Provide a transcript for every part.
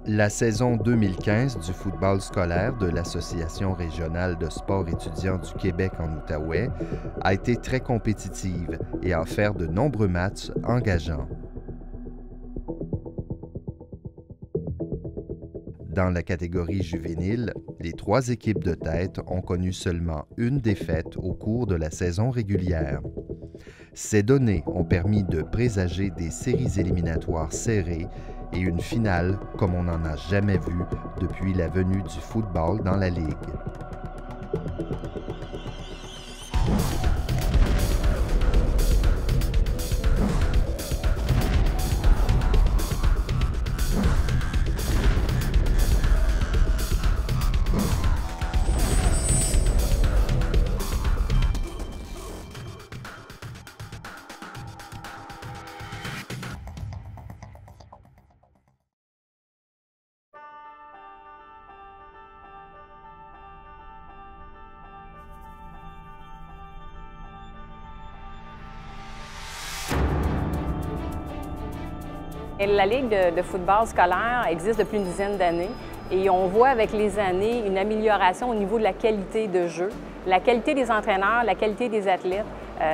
La saison 2015 du football scolaire de l'Association régionale de sport étudiants du Québec en Outaouais a été très compétitive et a offert de nombreux matchs engageants. Dans la catégorie juvénile, les 3 équipes de tête ont connu seulement une défaite au cours de la saison régulière. Ces données ont permis de présager des séries éliminatoires serrées et une finale comme on n'en a jamais vu depuis la venue du football dans la Ligue. La Ligue de football scolaire existe depuis une dizaine d'années et on voit avec les années une amélioration au niveau de la qualité de jeu, la qualité des entraîneurs, la qualité des athlètes.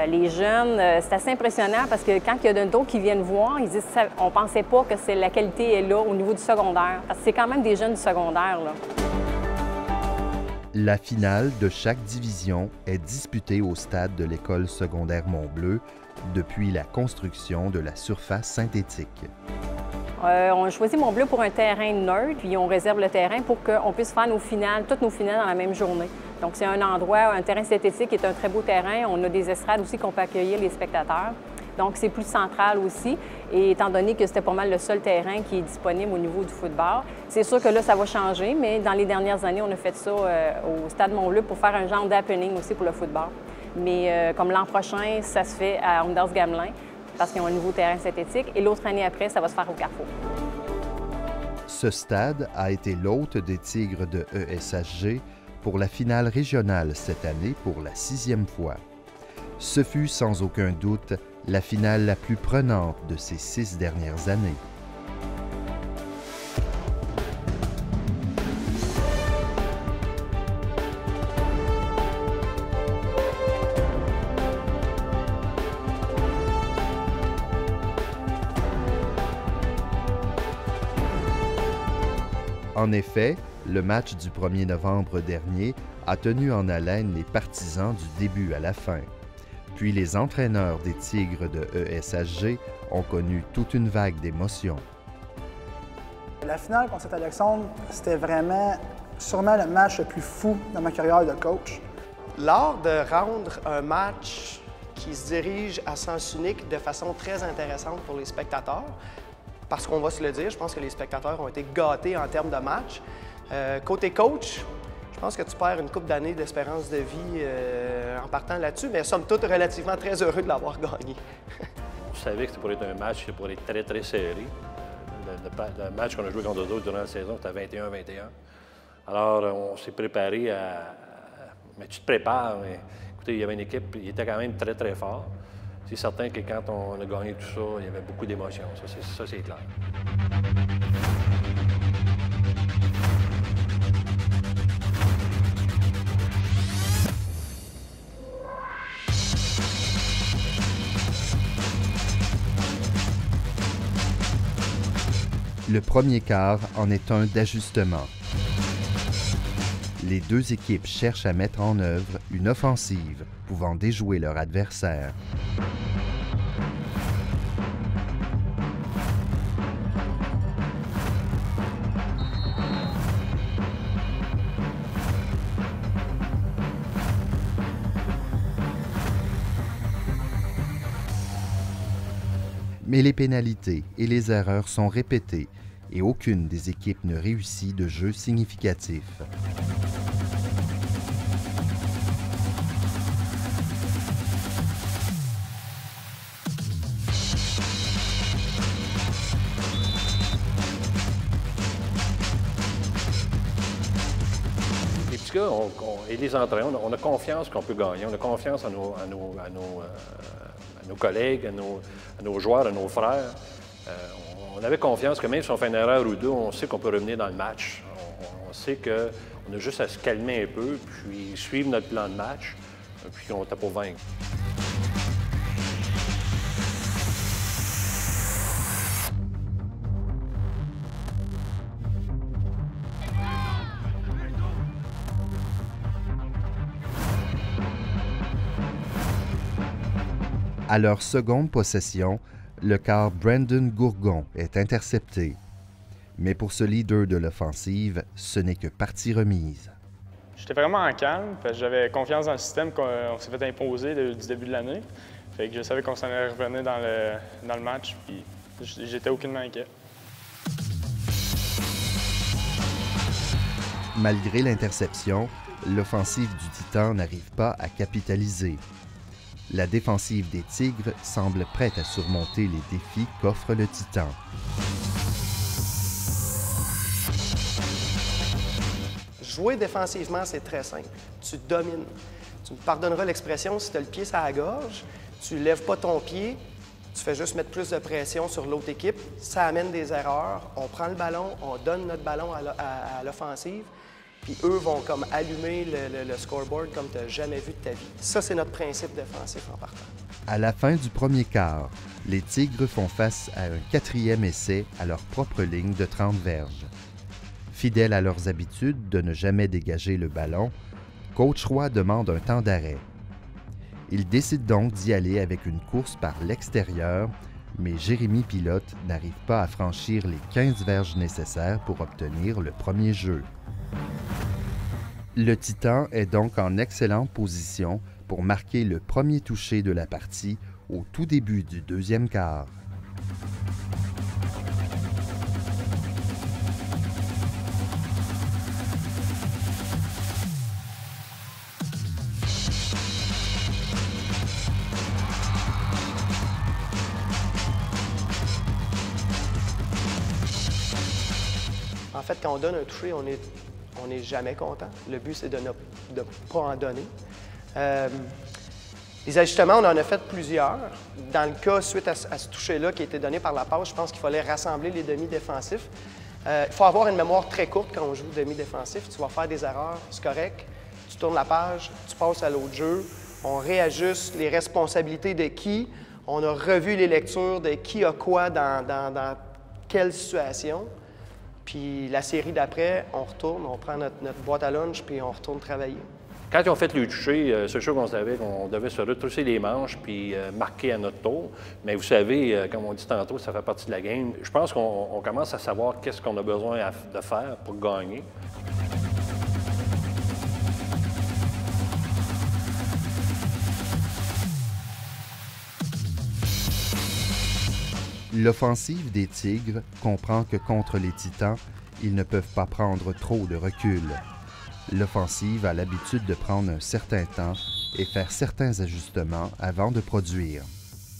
Les jeunes, c'est assez impressionnant parce que quand il y a d'autres qui viennent voir, ils disent on ne pensait pas que la qualité est là au niveau du secondaire. Parce que c'est quand même des jeunes du secondaire, là. La finale de chaque division est disputée au stade de l'école secondaire Mont-Bleu depuis la construction de la surface synthétique. On a choisi Mont-Bleu pour un terrain neutre, puis on réserve le terrain pour qu'on puisse faire nos finales, toutes nos finales dans la même journée. Donc c'est un endroit, un terrain synthétique qui est un très beau terrain. On a des estrades aussi qu'on peut accueillir les spectateurs. Donc c'est plus central aussi. Et étant donné que c'était pas mal le seul terrain qui est disponible au niveau du football, c'est sûr que là, ça va changer, mais dans les dernières années, on a fait ça au Stade Mont-Bleu pour faire un genre d'happening aussi pour le football. Mais comme l'an prochain, ça se fait à Ondarse-Gamelin parce qu'ils ont un nouveau terrain synthétique. Et l'autre année après, ça va se faire au Carrefour. Ce stade a été l'hôte des Tigres de ESHG pour la finale régionale cette année pour la 6e fois. Ce fut sans aucun doute la finale la plus prenante de ces 6 dernières années. En effet, le match du 1er novembre dernier a tenu en haleine les partisans du début à la fin. Puis les entraîneurs des Tigres de ESHG ont connu toute une vague d'émotions. La finale contre Saint-Alexandre, c'était vraiment sûrement le match le plus fou dans ma carrière de coach. L'art de rendre un match qui se dirige à sens unique de façon très intéressante pour les spectateurs, parce qu'on va se le dire, je pense que les spectateurs ont été gâtés en termes de match. Côté coach, je pense que tu perds une couple d'années d'espérance de vie en partant là-dessus, mais somme toute relativement très heureux de l'avoir gagné. On savait que c'était pour être un match qui pourrait être très, très serré. Le match qu'on a joué contre d'autres durant la saison, c'était 21-21. Alors, on s'est préparé à... Mais tu te prépares, mais écoutez, il y avait une équipe, il était quand même très, très fort. C'est certain que quand on a gagné tout ça, il y avait beaucoup d'émotions. Ça, c'est clair. Le premier quart en est un d'ajustement. Les 2 équipes cherchent à mettre en œuvre une offensive pouvant déjouer leur adversaire. Mais les pénalités et les erreurs sont répétées et aucune des équipes ne réussit de jeu significatif. petits gars et les entraîneurs, on a confiance qu'on peut gagner, on a confiance à nos collègues, à nos joueurs, à nos frères. On avait confiance que même si on fait une erreur ou deux, on sait qu'on peut revenir dans le match. On sait qu'on a juste à se calmer un peu, puis suivre notre plan de match, puis on était pour vaincre. À leur seconde possession, le quart Brandon Gourgon est intercepté. Mais pour ce leader de l'offensive, ce n'est que partie remise. J'étais vraiment en calme, parce que j'avais confiance dans le système qu'on s'est fait imposer du début de l'année. Fait que je savais qu'on s'en allait revenir dans le match, puis j'étais aucunement inquiet. Malgré l'interception, l'offensive du Titan n'arrive pas à capitaliser. La défensive des Tigres semble prête à surmonter les défis qu'offre le Titan. Jouer défensivement, c'est très simple. Tu domines. Tu me pardonneras l'expression, si tu as le pied sur la gorge, tu ne lèves pas ton pied, tu fais juste mettre plus de pression sur l'autre équipe, ça amène des erreurs, on prend le ballon, on donne notre ballon à l'offensive, puis eux vont comme allumer le scoreboard comme tu n'as jamais vu de ta vie. Ça, c'est notre principe défensif en partant. À la fin du premier quart, les Tigres font face à un 4e essai à leur propre ligne de 30 verges. Fidèles à leurs habitudes de ne jamais dégager le ballon, Coach Roy demande un temps d'arrêt. Il décide donc d'y aller avec une course par l'extérieur, mais Jérémy Pilote n'arrive pas à franchir les 15 verges nécessaires pour obtenir le premier jeu. Le Titan est donc en excellente position pour marquer le premier toucher de la partie au tout début du deuxième quart. En fait, quand on donne un toucher, on n'est jamais content. Le but, c'est de ne pas en donner. Les ajustements, on en a fait plusieurs. Dans le cas, suite à ce toucher-là qui a été donné par la passe, je pense qu'il fallait rassembler les demi-défensifs. Il faut avoir une mémoire très courte quand on joue demi-défensif. Tu vas faire des erreurs, c'est correct. Tu tournes la page, tu passes à l'autre jeu. On réajuste les responsabilités de qui. On a revu les lectures de qui a quoi dans quelle situation. Puis la série d'après, on retourne, on prend notre boîte à lunch, puis on retourne travailler. Quand ils ont fait le toucher, c'est sûr qu'on savait qu'on devait se retrousser les manches puis marquer à notre tour. Mais vous savez, comme on dit tantôt, ça fait partie de la game. Je pense qu'on commence à savoir qu'est-ce qu'on a besoin de faire pour gagner. L'offensive des Tigres comprend que contre les Titans, ils ne peuvent pas prendre trop de recul. L'offensive a l'habitude de prendre un certain temps et faire certains ajustements avant de produire.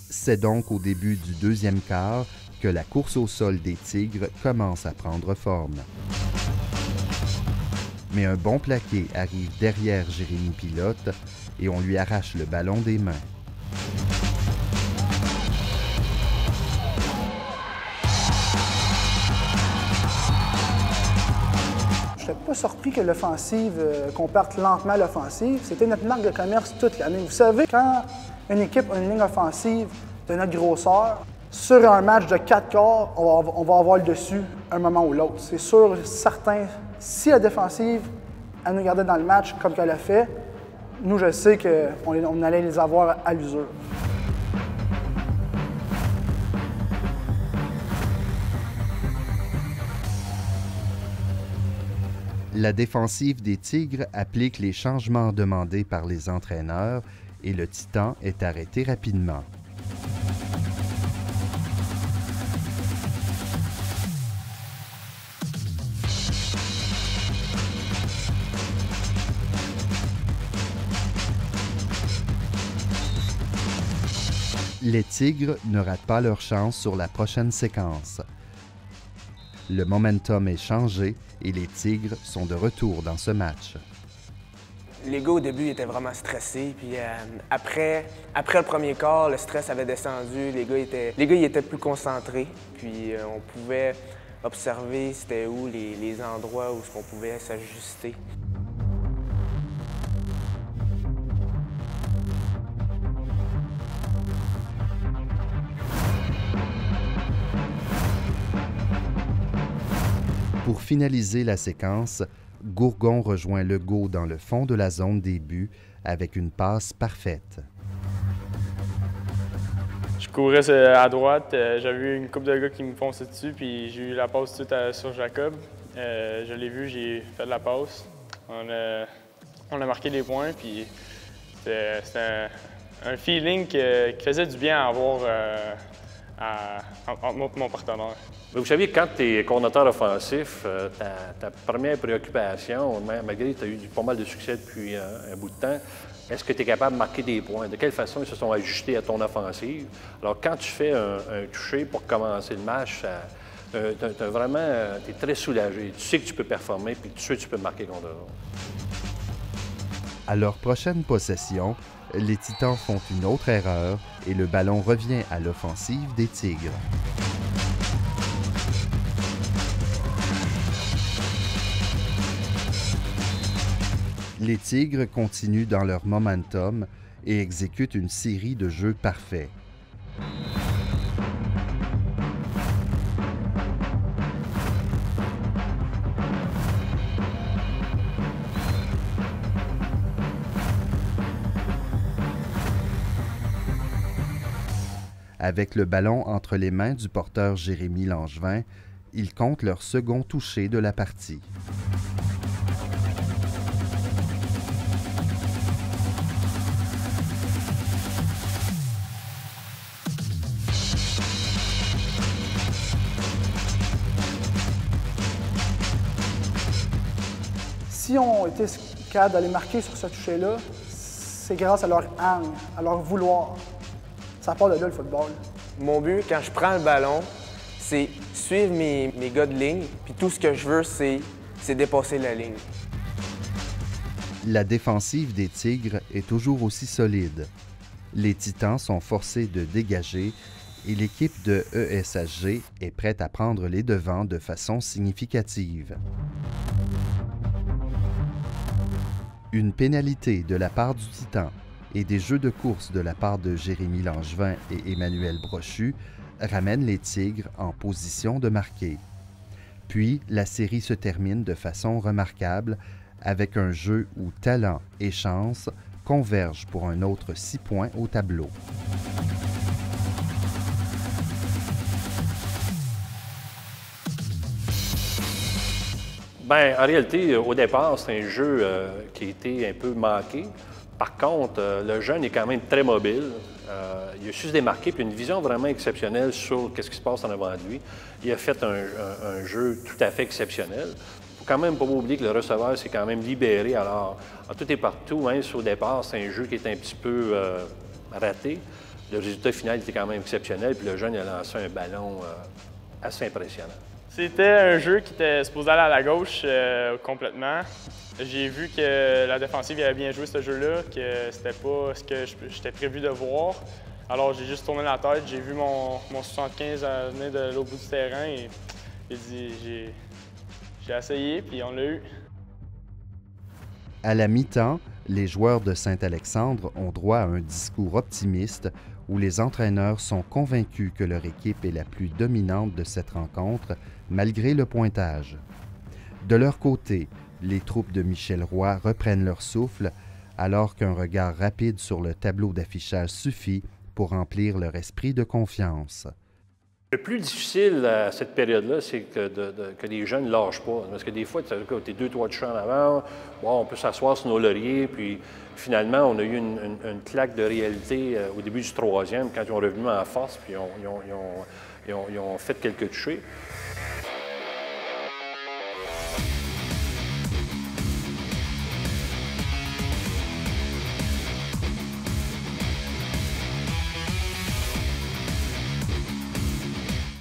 C'est donc au début du deuxième quart que la course au sol des Tigres commence à prendre forme. Mais un bon plaqué arrive derrière Jérémy Pilote et on lui arrache le ballon des mains. Je n'étais pas surpris que l'offensive, qu'on parte lentement à l'offensive. C'était notre marque de commerce toute l'année. Vous savez, quand une équipe a une ligne offensive de notre grosseur, sur un match de 4 quarts, on va avoir le dessus un moment ou l'autre. C'est sûr, certain. Si la défensive, elle nous gardait dans le match comme qu'elle a fait, nous, je sais qu'on allait les avoir à l'usure. La défensive des Tigres applique les changements demandés par les entraîneurs et le Titan est arrêté rapidement. Les Tigres ne ratent pas leur chance sur la prochaine séquence. Le momentum est changé et les Tigres sont de retour dans ce match. Les gars, au début, étaient vraiment stressés. Puis après le premier quart, le stress avait descendu. Les gars ils étaient plus concentrés. Puis on pouvait observer c'était où les endroits où on pouvait s'ajuster. Pour finaliser la séquence, Gourgon rejoint Legault dans le fond de la zone des buts avec une passe parfaite. Je courais à droite, j'avais vu une couple de gars qui me fonçaient dessus, puis j'ai eu la passe tout de suite sur Jacob. Je l'ai vu, j'ai fait de la passe. On a marqué des points, puis c'était un feeling qui faisait du bien à avoir entre mon partenaire. Vous savez, quand tu es coordonnateur offensif, ta première préoccupation, malgré que tu as eu pas mal de succès depuis un bout de temps, est-ce que tu es capable de marquer des points? De quelle façon ils se sont ajustés à ton offensive? Alors, quand tu fais un toucher pour commencer le match, tu es très soulagé. Tu sais que tu peux performer, puis tu sais que tu peux marquer contre eux. À leur prochaine possession, les Titans font une autre erreur et le ballon revient à l'offensive des Tigres. Les Tigres continuent dans leur momentum et exécutent une série de jeux parfaits. Avec le ballon entre les mains du porteur Jérémy Langevin, ils comptent leur second toucher de la partie. Si on était capable d'aller marquer sur ce toucher-là, c'est grâce à leur âme, à leur vouloir. Ça part de là, le football. Mon but, quand je prends le ballon, c'est suivre mes gars de ligne, puis tout ce que je veux, c'est dépasser la ligne. La défensive des Tigres est toujours aussi solide. Les Titans sont forcés de dégager et l'équipe de ESHG est prête à prendre les devants de façon significative. Une pénalité de la part du Titan et des jeux de course de la part de Jérémy Langevin et Emmanuel Brochu ramènent les Tigres en position de marquer. Puis, la série se termine de façon remarquable avec un jeu où talent et chance convergent pour un autre 6 points au tableau. Bien, en réalité, au départ, c'est un jeu qui a été un peu manqué. Par contre, le jeune est quand même très mobile. Il a su se démarquer, puis une vision vraiment exceptionnelle sur ce qui se passe en avant de lui. Il a fait un jeu tout à fait exceptionnel. Il ne faut quand même pas oublier que le receveur s'est quand même libéré. Alors, en tout et partout, hein, au départ, c'est un jeu qui est un petit peu raté. Le résultat final était quand même exceptionnel, puis le jeune a lancé un ballon assez impressionnant. C'était un jeu qui était supposé aller à la gauche complètement. J'ai vu que la défensive avait bien joué ce jeu-là, que c'était pas ce que j'étais prévu de voir. Alors j'ai juste tourné la tête, j'ai vu mon 75 venir de l'autre bout du terrain et j'ai essayé, puis on l'a eu. À la mi-temps, les joueurs de Saint-Alexandre ont droit à un discours optimiste où les entraîneurs sont convaincus que leur équipe est la plus dominante de cette rencontre, malgré le pointage. De leur côté, les troupes de Michel Roy reprennent leur souffle, alors qu'un regard rapide sur le tableau d'affichage suffit pour remplir leur esprit de confiance. Le plus difficile à cette période-là, c'est que les jeunes ne lâchent pas. Parce que des fois, tu es 2-3 touches en avant, bon, on peut s'asseoir sur nos lauriers, puis finalement, on a eu une claque de réalité au début du troisième, quand ils ont revenu en force, puis ils ont fait quelques touchés.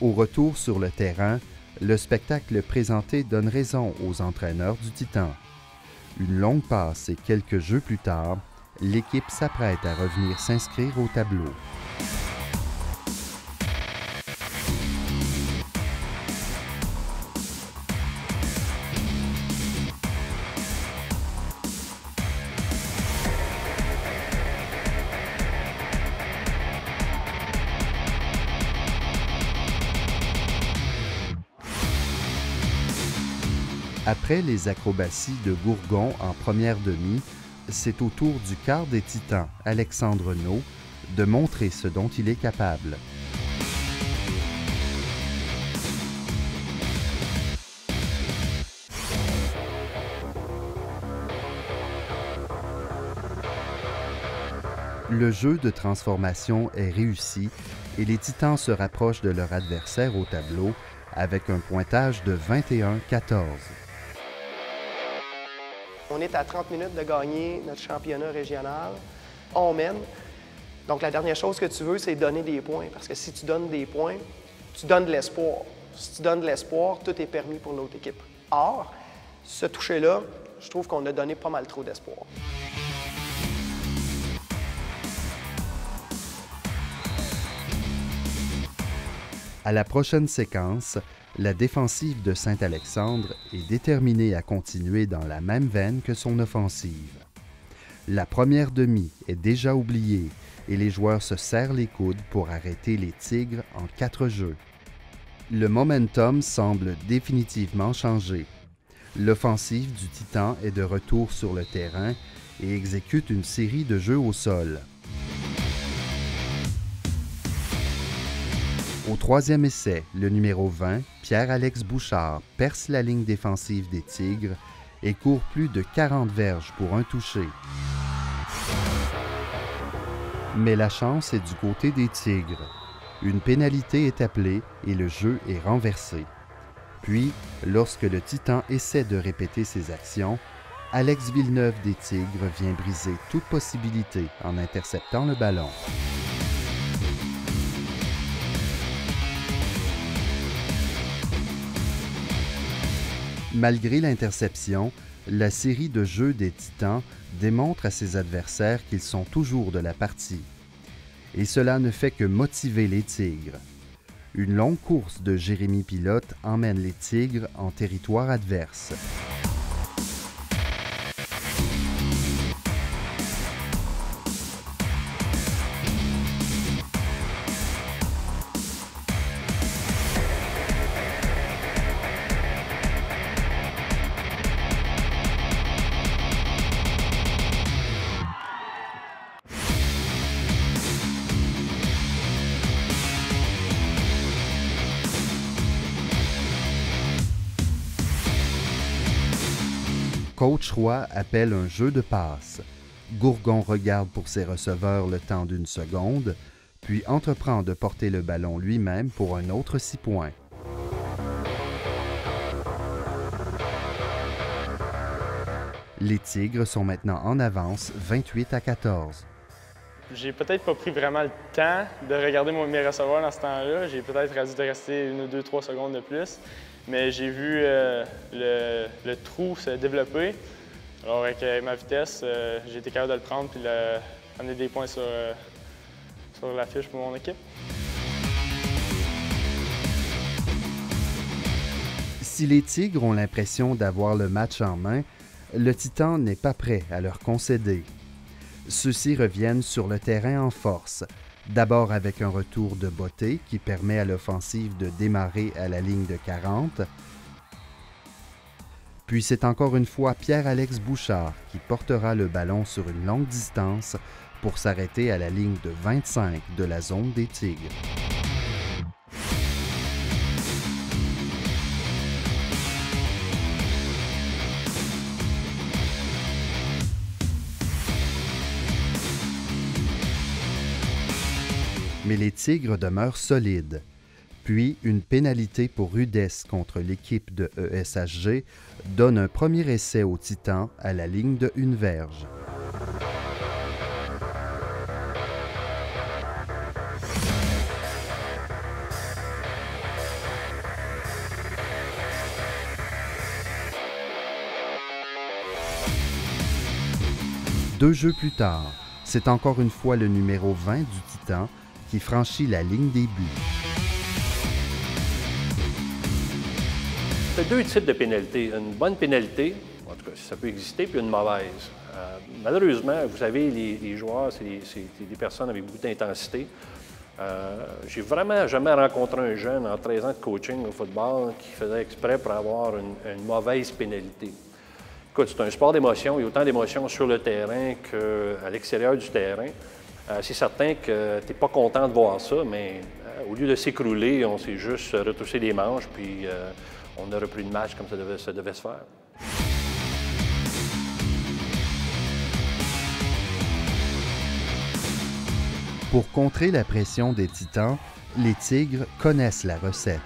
Au retour sur le terrain, le spectacle présenté donne raison aux entraîneurs du Titan. Une longue passe et quelques jeux plus tard, l'équipe s'apprête à revenir s'inscrire au tableau. Après les acrobaties de Gourgon en première demi, c'est au tour du quart des Titans, Alexandre No, de montrer ce dont il est capable. Le jeu de transformation est réussi et les Titans se rapprochent de leur adversaire au tableau avec un pointage de 21-14. On est à 30 minutes de gagner notre championnat régional. On mène. Donc, la dernière chose que tu veux, c'est donner des points. Parce que si tu donnes des points, tu donnes de l'espoir. Si tu donnes de l'espoir, tout est permis pour l'autre équipe. Or, ce toucher-là, je trouve qu'on a donné pas mal trop d'espoir. À la prochaine séquence, la défensive de Saint-Alexandre est déterminée à continuer dans la même veine que son offensive. La première demi est déjà oubliée et les joueurs se serrent les coudes pour arrêter les Tigres en 4 jeux. Le momentum semble définitivement changer. L'offensive du Titan est de retour sur le terrain et exécute une série de jeux au sol. Au troisième essai, le numéro 20, Pierre-Alex Bouchard, perce la ligne défensive des Tigres et court plus de 40 verges pour un toucher. Mais la chance est du côté des Tigres. Une pénalité est appelée et le jeu est renversé. Puis, lorsque le Titan essaie de répéter ses actions, Alex Villeneuve des Tigres vient briser toute possibilité en interceptant le ballon. Malgré l'interception, la série de jeux des Titans démontre à ses adversaires qu'ils sont toujours de la partie. Et cela ne fait que motiver les Tigres. Une longue course de Jérémy Pilote emmène les Tigres en territoire adverse. Coach Roy appelle un jeu de passe. Gourgon regarde pour ses receveurs le temps d'une seconde, puis entreprend de porter le ballon lui-même pour un autre 6 points. Les Tigres sont maintenant en avance 28-14. J'ai peut-être pas pris vraiment le temps de regarder mes receveurs dans ce temps-là. J'ai peut-être dû rester 1, 2, 3 secondes de plus. Mais j'ai vu le trou se développer. Alors, avec ma vitesse, j'ai été capable de le prendre et d'amener des points sur la fiche pour mon équipe. Si les Tigres ont l'impression d'avoir le match en main, le Titan n'est pas prêt à leur concéder. Ceux-ci reviennent sur le terrain en force, d'abord avec un retour de Botté qui permet à l'offensive de démarrer à la ligne de 40. Puis c'est encore une fois Pierre-Alex Bouchard qui portera le ballon sur une longue distance pour s'arrêter à la ligne de 25 de la zone des Tigres. Mais les Tigres demeurent solides. Puis, une pénalité pour rudesse contre l'équipe de ESHG donne un premier essai aux Titans à la ligne de 1 verge. 2 jeux plus tard, c'est encore une fois le numéro 20 du Titan qui franchit la ligne des buts. Il y a 2 types de pénalités. Une bonne pénalité, en tout cas, ça peut exister, puis une mauvaise. Malheureusement, vous savez, les joueurs, c'est des personnes avec beaucoup d'intensité. J'ai vraiment jamais rencontré un jeune en 13 ans de coaching au football qui faisait exprès pour avoir une mauvaise pénalité. Écoute, c'est un sport d'émotion. Il y a autant d'émotions sur le terrain qu'à l'extérieur du terrain. C'est certain que tu n'es pas content de voir ça, mais au lieu de s'écrouler, on s'est juste retroussé les manches, puis on a repris le match comme ça devait se faire. Pour contrer la pression des Titans, les Tigres connaissent la recette.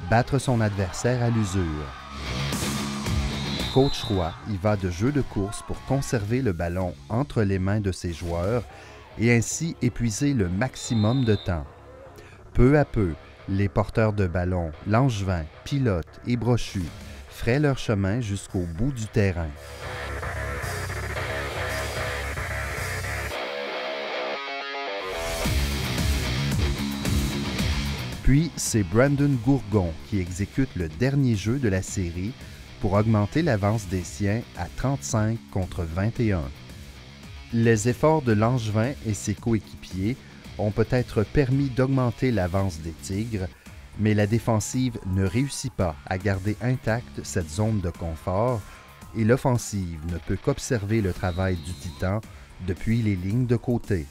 Battre son adversaire à l'usure. Coach Roy y va de jeu de course pour conserver le ballon entre les mains de ses joueurs et ainsi épuiser le maximum de temps. Peu à peu, les porteurs de ballon, Langevin, Pilote et Brochu feraient leur chemin jusqu'au bout du terrain. Puis, c'est Brandon Gourgon qui exécute le dernier jeu de la série pour augmenter l'avance des siens à 35 contre 21. Les efforts de Langevin et ses coéquipiers ont peut-être permis d'augmenter l'avance des Tigres, mais la défensive ne réussit pas à garder intacte cette zone de confort et l'offensive ne peut qu'observer le travail du Titan depuis les lignes de côté.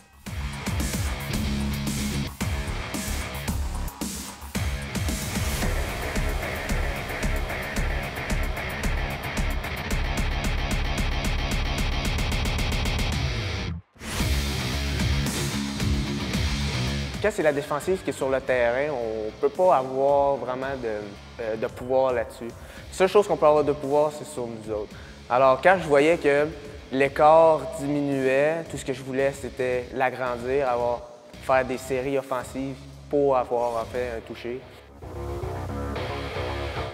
Quand c'est la défensive qui est sur le terrain, on ne peut pas avoir vraiment de pouvoir là-dessus. La seule chose qu'on peut avoir de pouvoir, c'est sur nous autres. Alors, quand je voyais que l'écart diminuait, tout ce que je voulais, c'était l'agrandir, faire des séries offensives pour avoir en fait un toucher.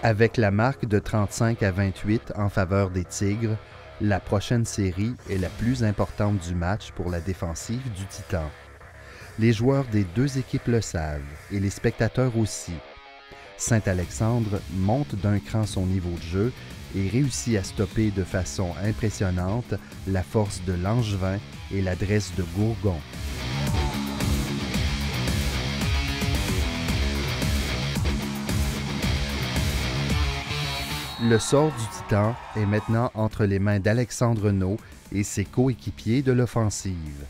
Avec la marque de 35 à 28 en faveur des Tigres, la prochaine série est la plus importante du match pour la défensive du Titan. Les joueurs des 2 équipes le savent et les spectateurs aussi. Saint-Alexandre monte d'un cran son niveau de jeu et réussit à stopper de façon impressionnante la force de Langevin et l'adresse de Gourgon. Le sort du Titan est maintenant entre les mains d'Alexandre Naud et ses coéquipiers de l'offensive.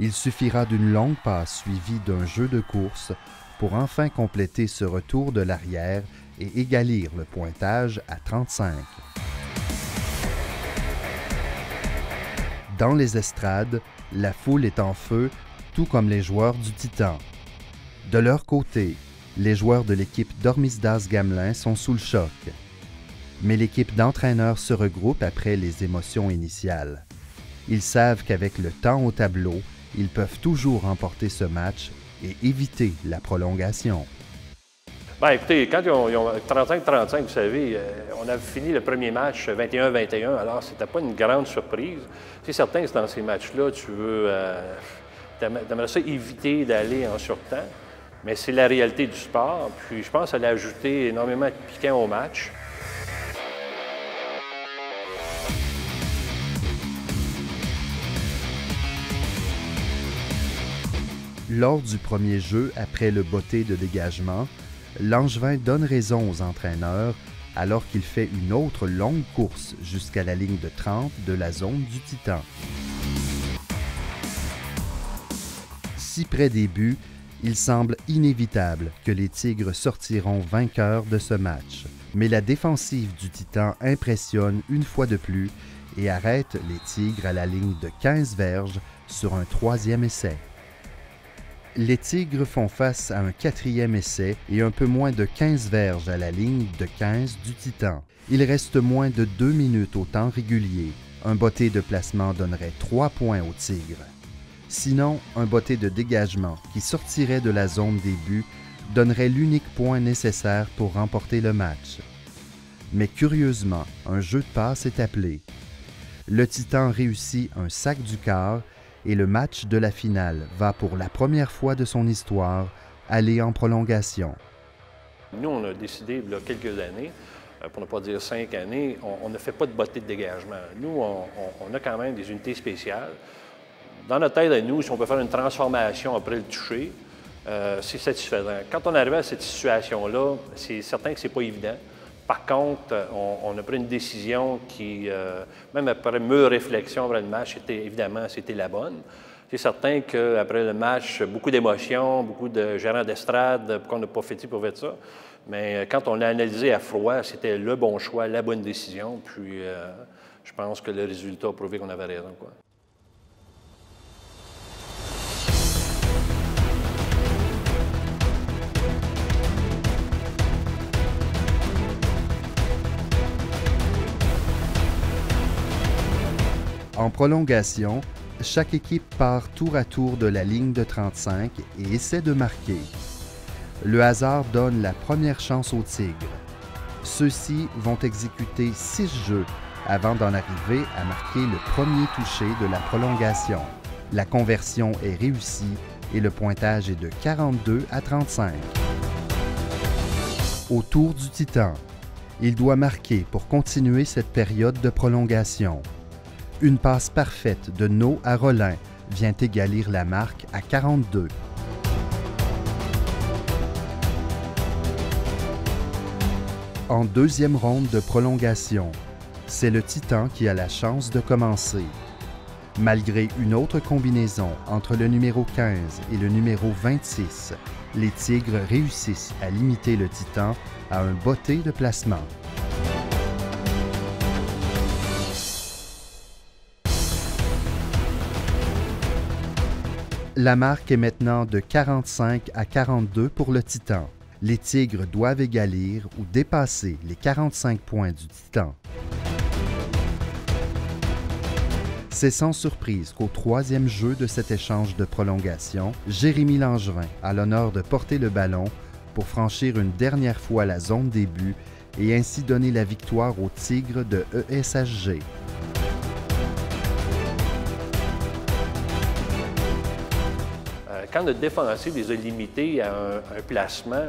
Il suffira d'une longue passe suivie d'un jeu de course pour enfin compléter ce retour de l'arrière et égalir le pointage à 35. Dans les estrades, la foule est en feu, tout comme les joueurs du Titan. De leur côté, les joueurs de l'équipe d'Ormisdas-Gamelin sont sous le choc. Mais l'équipe d'entraîneurs se regroupe après les émotions initiales. Ils savent qu'avec le temps au tableau, ils peuvent toujours remporter ce match et éviter la prolongation. Bien, écoutez, quand ils ont 35-35, vous savez, on a fini le premier match 21-21, alors c'était pas une grande surprise. C'est certain que dans ces matchs-là, tu aimerais ça éviter d'aller en surtemps, mais c'est la réalité du sport. Puis je pense que ça a ajouté énormément de piquant au match. Lors du premier jeu, après le botté de dégagement, Langevin donne raison aux entraîneurs alors qu'il fait une autre longue course jusqu'à la ligne de 30 de la zone du Titan. Si près des buts, il semble inévitable que les Tigres sortiront vainqueurs de ce match. Mais la défensive du Titan impressionne une fois de plus et arrête les Tigres à la ligne de 15 verges sur un 3e essai. Les Tigres font face à un 4e essai et un peu moins de 15 verges à la ligne de 15 du Titan. Il reste moins de 2 minutes au temps régulier. Un botté de placement donnerait 3 points aux Tigres. Sinon, un botté de dégagement qui sortirait de la zone des buts donnerait l'unique point nécessaire pour remporter le match. Mais curieusement, un jeu de passe est appelé. Le Titan réussit un sac du quart et le match de la finale va pour la première fois de son histoire aller en prolongation. Nous, on a décidé, il y a quelques années, pour ne pas dire 5 années, on ne fait pas de bottée de dégagement. Nous, on a quand même des unités spéciales. Dans notre tête à nous, si on peut faire une transformation après le toucher, c'est satisfaisant. Quand on arrive à cette situation-là, c'est certain que ce n'est pas évident. Par contre, on a pris une décision qui, même après mûre réflexion après le match, c'était la bonne. C'est certain qu'après le match, beaucoup d'émotions, beaucoup de gérants d'estrade, pourquoi on n'a pas fait ci, pour faire ça. Mais quand on l'a analysé à froid, c'était le bon choix, la bonne décision. Puis je pense que le résultat a prouvé qu'on avait raison, quoi. En prolongation, chaque équipe part tour à tour de la ligne de 35 et essaie de marquer. Le hasard donne la première chance aux Tigres. Ceux-ci vont exécuter 6 jeux avant d'en arriver à marquer le premier touché de la prolongation. La conversion est réussie et le pointage est de 42-35. Au tour du Titan, il doit marquer pour continuer cette période de prolongation. Une passe parfaite de No à Rollin vient égalir la marque à 42. En deuxième ronde de prolongation, c'est le Titan qui a la chance de commencer. Malgré une autre combinaison entre le numéro 15 et le numéro 26, les Tigres réussissent à limiter le Titan à un botté de placement. La marque est maintenant de 45-42 pour le Titan. Les Tigres doivent égalir ou dépasser les 45 points du Titan. C'est sans surprise qu'au troisième jeu de cet échange de prolongation, Jérémy Langevin a l'honneur de porter le ballon pour franchir une dernière fois la zone des buts et ainsi donner la victoire aux Tigres de ESHG. Quand notre défensif les a limités à un placement,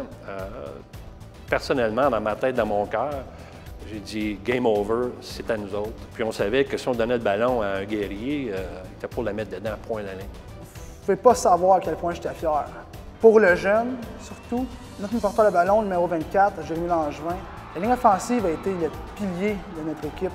personnellement, dans ma tête, dans mon cœur, j'ai dit « game over, c'est à nous autres ». Puis on savait que si on donnait le ballon à un guerrier, il était pour la mettre dedans, point de la ligne. Vous ne pouvez pas savoir à quel point j'étais fier. Pour le jeune, surtout, notre porteur de ballon, numéro 24, Jérémy Langevin, la ligne offensive a été le pilier de notre équipe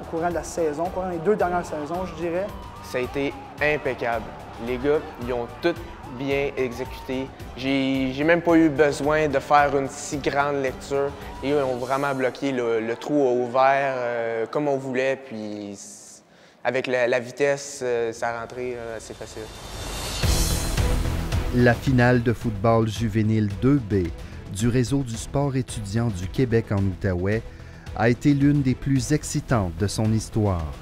au courant de la saison, au courant des 2 dernières saisons, je dirais. Ça a été impeccable. Les gars, ils ont tout bien exécuté. J'ai même pas eu besoin de faire une si grande lecture. Et eux ont vraiment bloqué le trou ouvert comme on voulait. Puis avec la vitesse, ça a rentré assez facile. La finale de football juvénile 2B du réseau du sport étudiant du Québec en Outaouais a été l'une des plus excitantes de son histoire.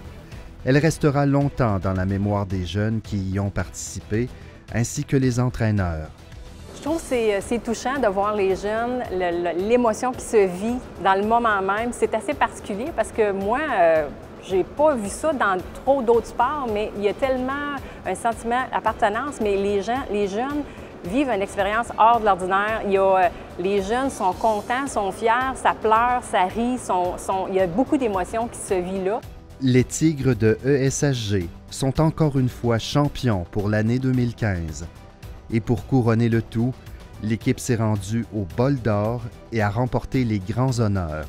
Elle restera longtemps dans la mémoire des jeunes qui y ont participé, ainsi que les entraîneurs. Je trouve que c'est touchant de voir les jeunes, l'émotion qui se vit dans le moment même. C'est assez particulier parce que moi, j'ai pas vu ça dans trop d'autres sports, mais il y a tellement un sentiment d'appartenance, mais les jeunes vivent une expérience hors de l'ordinaire. Les jeunes sont contents, sont fiers, ça pleure, ça rit, il y a beaucoup d'émotions qui se vivent là. Les Tigres de ESHG sont encore une fois champions pour l'année 2015. Et pour couronner le tout, l'équipe s'est rendue au bol d'or et a remporté les grands honneurs.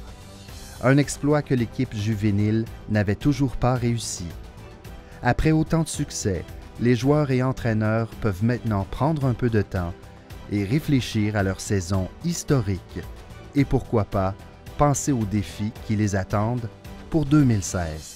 Un exploit que l'équipe juvénile n'avait toujours pas réussi. Après autant de succès, les joueurs et entraîneurs peuvent maintenant prendre un peu de temps et réfléchir à leur saison historique. Et pourquoi pas penser aux défis qui les attendent pour 2016.